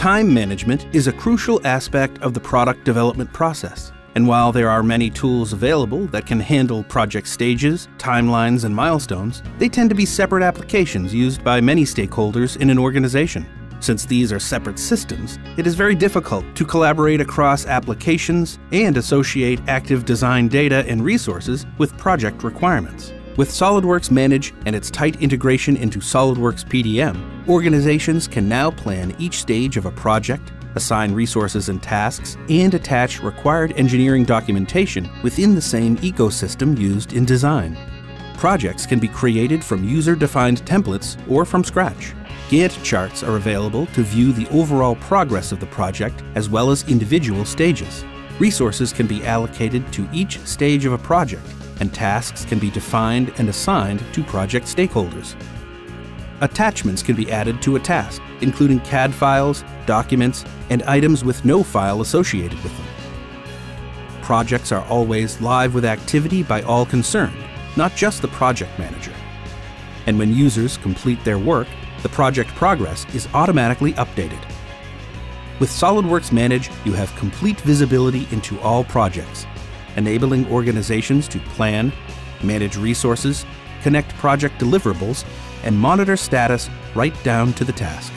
Time management is a crucial aspect of the product development process. And while there are many tools available that can handle project stages, timelines, and milestones, they tend to be separate applications used by many stakeholders in an organization. Since these are separate systems, it is very difficult to collaborate across applications and associate active design data and resources with project requirements. With SOLIDWORKS Manage and its tight integration into SOLIDWORKS PDM, organizations can now plan each stage of a project, assign resources and tasks, and attach required engineering documentation within the same ecosystem used in design. Projects can be created from user-defined templates or from scratch. Gantt charts are available to view the overall progress of the project as well as individual stages. Resources can be allocated to each stage of a project, and tasks can be defined and assigned to project stakeholders. Attachments can be added to a task, including CAD files, documents, and items with no file associated with them. Projects are always live with activity by all concerned, not just the project manager. And when users complete their work, the project progress is automatically updated. With SOLIDWORKS Manage, you have complete visibility into all projects, enabling organizations to plan, manage resources, connect project deliverables, and monitor status right down to the task.